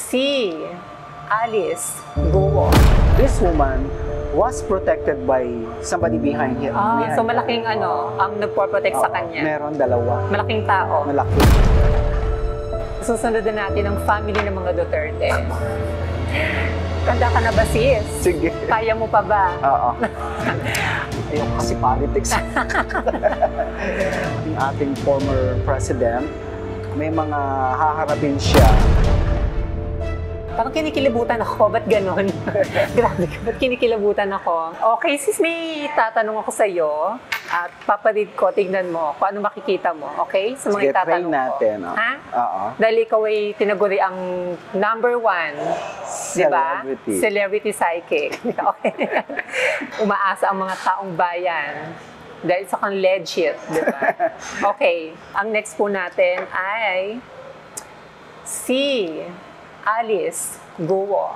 Si Alice Guo. This woman was protected by somebody behind him. So malaking ang nagpo-protect sa kanya. Meron dalawa. Malaking tao. Malaki. Susunod na natin ang family ng mga Duterte. Kanda ka na ba, sis? Sige. Kaya mo pa ba? Oo. Ayun kasi politics. Yung ating former president, may mga haharapin siya. Parang kinikilibutan ako. Ba't ganon? Grabe ka. Ba't kinikilabutan ako? Okay, sis, may tatanong ako sa'yo. At paparid ko, tignan mo kung ano makikita mo. Okay? Sa mga Sige, itatanong try natin. ko. Ha? Oo. Dahil ikaw ay tinaguri ang number 1. Diba? Celebrity psychic. Okay. Umaasa ang mga taong bayan. Dahil sa kang legit. Diba? Okay. Ang next po natin ay si Alice Guo.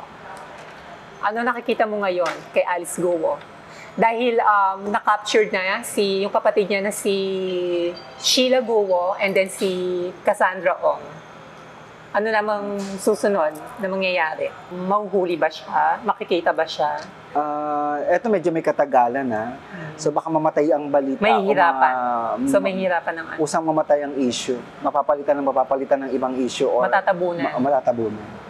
Ano nakikita mo ngayon kay Alice Guo? Dahil na-captured na yung kapatid niya na si Sheila Guo and then si Cassandra Ong. Ano namang susunod na mangyayari? Mahuhuli ba siya? Makikita ba siya? Eto medyo may katagalan na. So baka mamatay ang balita. May hirapan. So may hirapan ng Usang mamatay ang issue. Mapapalitan ng ibang issue. Or matatabunan. Matatabunan.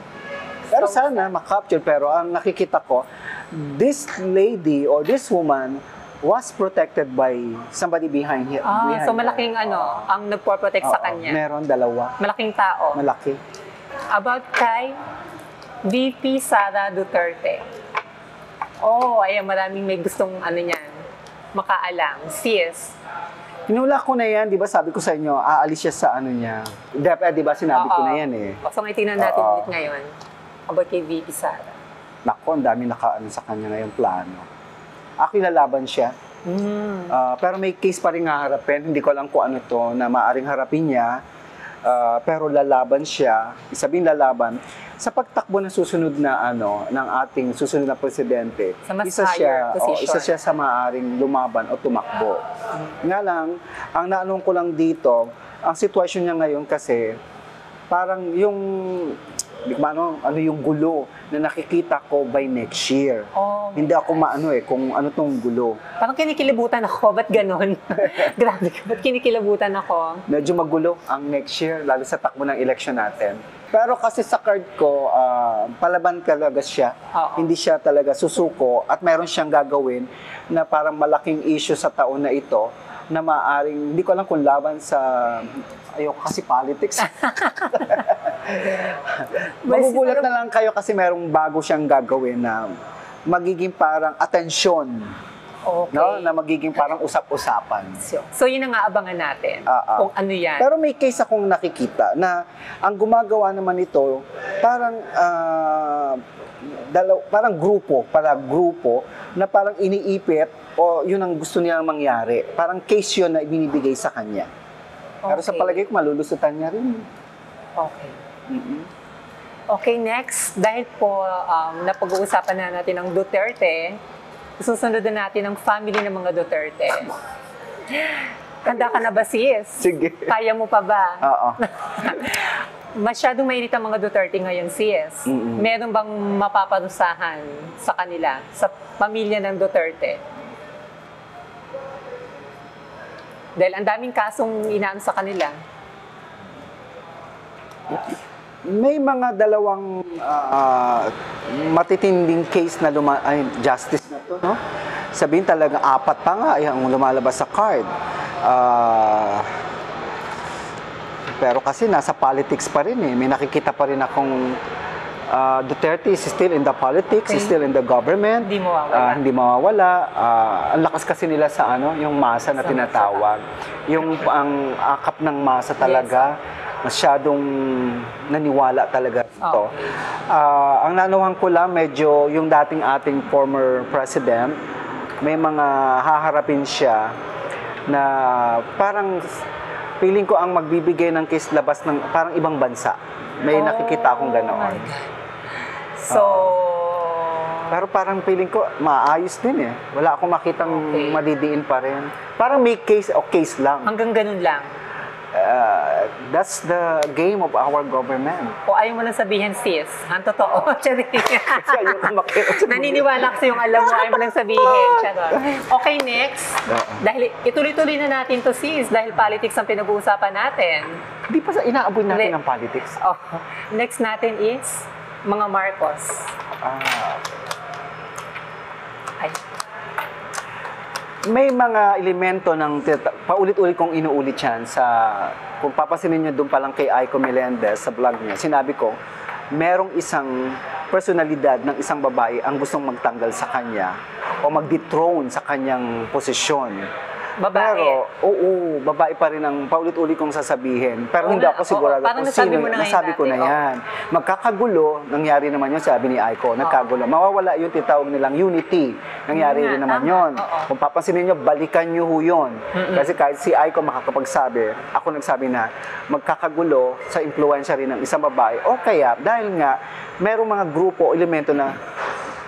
Pero sana makapture. Pero ang nakikita ko, this lady or this woman was protected by somebody behind him. So malaking ang nagpo-protect sa kanya. Meron dalawa. Malaking tao. Malaki. About kay VP Sara Duterte. Ayan, maraming may gustong niyan, makaalam. Sis. Tinula ko na yan, di ba sabi ko sa inyo, aalis siya sa niya. Di ba sinabi ko na yan eh. So ngayon tingnan natin ulit ngayon. About kay VP Sara. Naku, ang dami nakaano sa kanya ngayong plano. Lalaban siya. Pero may case pa rin haharapin. Hindi ko alam kung ano to na maaring harapin niya. Pero lalaban siya. Sabihin lalaban. Sa pagtakbo ng susunod na ng ating susunod na presidente, sa mas higher position. Isa siya sa maaring lumaban o tumakbo. Nga lang, ang naanong ko lang dito, ang sitwasyon niya ngayon kasi parang yung yung gulo na nakikita ko by next year. Hindi ako kung ano tong gulo. Parang kinikilibutan ako. Ba't ganon? Grabe ka. Ba't kinikilabutan ako? Medyo magulo ang next year, lalo sa takbo ng election natin. Pero kasi sa card ko, palaban talaga siya. Hindi siya talaga susuko at meron siyang gagawin na parang malaking issue sa taon na ito na maaring, hindi ko alam kung laban sa kasi politics. Magugulat na lang kayo kasi merong bago siyang gagawin na magiging parang atensyon. Okay. No? Na magiging parang usap-usapan. So yun ang aabangan natin. Kung ano yan. Pero may case akong nakikita na ang gumagawa naman ito parang parang grupo na parang iniipit o yun ang gusto niya mangyari. Parang case yun na ibinibigay sa kanya. Pero sa palagay ko, malulusutan niya rin. Okay. Okay, next. Dahil po napag-uusapan na natin ang Duterte, susunod na natin ang family ng mga Duterte. Kanda ka na ba, sis? Sige. Kaya mo pa ba? Oo. Masyadong mainit ang mga Duterte ngayon, sis. Meron bang mapaparusahan sa kanila, sa pamilya ng Duterte? Dahil ang daming kasong inaano sa kanila. May mga dalawang matitinding case na justice na to, no? Sabihin talaga 4 pa nga ang lumalabas sa card. Pero kasi nasa politics pa rin eh. May nakikita pa rin akong Duterte is still in the politics, is still in the government. Hindi mawawala. Hindi mawawala. Ang lakas kasi nila sa yung masa na tinatawag. Yung ang akap ng masa talaga. Masyadong naniwala talaga ito. Ang nanuhan ko lang, medyo yung dating ating former president, may mga haharapin siya na parang feeling ko ang magbibigay ng case labas ng parang ibang bansa. May nakikita akong ganoon. So, pero parang feeling ko maayos din eh. Wala akong makitang madidiin pa rin. Parang may case o case lang. Hanggang ganun lang. that's the game of our government. O ayaw mo lang sabihin, sis. Ang totoo. Charing. Kasi ayoko makiusap. Naniniwala kasi yung alam mo, ayaw mo lang sabihin. Charing. Okay, next. Dahil ituloy-tuloy na natin to, sis. Dahil politics ang pinag-uusapan natin. Hindi pa sa inaaboy natin ang politics. Oh. Next natin is mga Marcos. Ay. May mga elemento ng paulit-ulit kong inuulit yan sa, kung papasinin nyo doon pa lang kay Aiko Melendez sa vlog niya, sinabi ko, merong isang personalidad ng isang babae ang gustong magtanggal sa kanya o mag-dethrone sa kanyang posisyon. Babae. Pero, oo, babae pa rin ang paulit-ulit kong sasabihin. Pero hindi ako sigurado kung sino. Nasabi ko na yan. Magkakagulo, nangyari naman yun, sabi ni Aiko, nagkagulo. Mawawala yung titawag nilang unity. Nangyari rin naman yun. Kung papansinin nyo, balikan nyo ho yun. Kasi kahit si Aiko makakapagsabi, ako nagsabi na, magkakagulo sa impluensya rin ng isang babae. O kaya, dahil nga, merong mga grupo o elemento na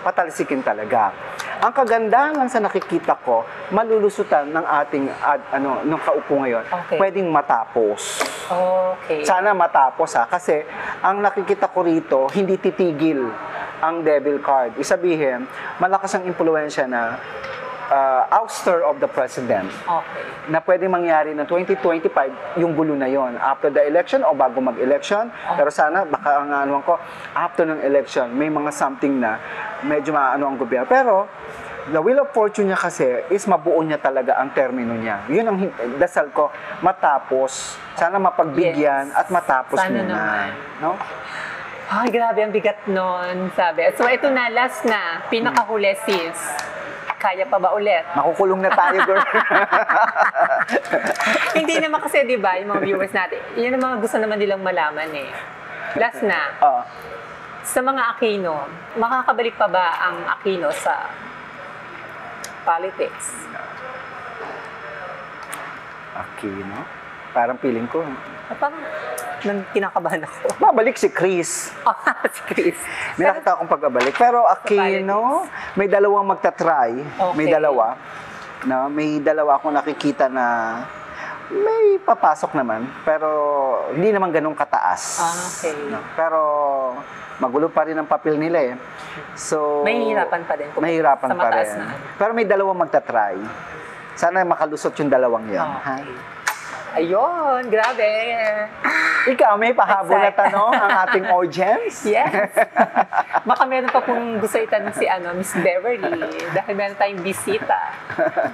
patalsikin talaga. Ang kagandahan lang sa nakikita ko, malulusutan ng ating nung kaupo ngayon, pwedeng matapos. Okay. Sana matapos kasi ang nakikita ko rito, hindi titigil ang devil card. Isabihin, malakas ang impluensya na ouster of the president. Okay. Na pwedeng mangyari na 2025 yung gulo na yon after the election o bago mag-election. Pero sana baka ang ko after ng election may mga something na medyo maano ang gobyerno. Pero the wheel of fortune niya kasi is mabuo niya talaga ang termino niya. Yun ang dasal ko, matapos. Sana mapagbigyan at matapos sana muna. Naman. No? Ay, grabe ang bigat nun, sabi. So, ito na, last na, pinakahuli, sis. Kaya pa ba ulit? Makukulong na tayo, girl. Hindi naman kasi, di ba, yung mga viewers natin, yun ang mga gusto naman nilang malaman eh. Last na, sa mga Aquino, makakabalik pa ba ang Aquino sa politics? Aquino? Parang feeling ko. Parang kinakabahan ako. Mabalik si Chris. Si Chris. May nakita akong pagbabalik. Pero Aquino, may dalawang magta-try. Okay. May dalawa. No? May dalawa akong nakikita na may papasok naman. Pero hindi naman ganun kataas. Okay. No? Pero magulo pa rin ang papel nila eh. So, mahihirapan pa din. Mahihirapan pa rin. Na. Pero may dalawang magta-try. Sana makalusot yung dalawang yan. Okay. Ayun, grabe. Ikaw, may pahabol na tanong ang ating audience? Yes. Baka meron pa pong gusto itanong si Miss Beverly. Dahil meron tayong bisita.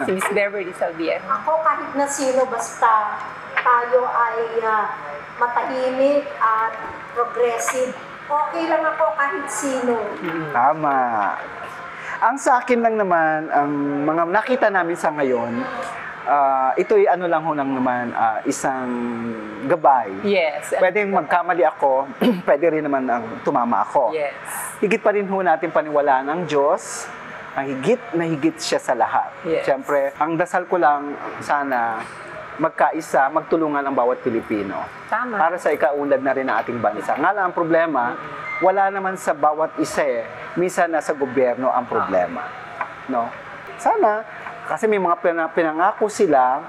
Si Miss Beverly Salvien. Ako kahit na sino, basta tayo ay matahimik at progressive. Okay lang ako kahit sino. Tama. Ang sa akin lang naman, ang mga nakita namin sa ngayon, ito'y lang ho lang naman, isang gabay. Yes. Pwedeng magkamali ako, pwede rin naman ang tumama ako. Yes. Higit pa rin ho natin paniwalaan ang Diyos, ang higit na higit siya sa lahat. Yes. Siyempre, ang dasal ko lang sana, magkaisa, magtulungan ang bawat Pilipino. Tama. Para sa ikaunlad na rin ng ating bansa. Nga lang ang problema, wala naman sa bawat isa eh. Minsan nasa gobyerno ang problema. No? Sana, kasi may mga pinangako sila,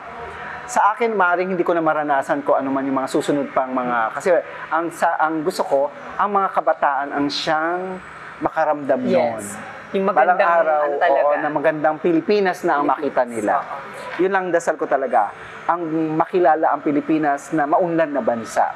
sa akin maaaring hindi ko na maranasan ko ano man yung mga susunod pang mga, kasi ang gusto ko, ang mga kabataan ang siyang makaramdam noon. Yes. Yung magandang balang araw, talaga. na magandang Pilipinas na ang makita nila. Yun lang dasal ko talaga. Ang makilala ang Pilipinas na maunlad na bansa.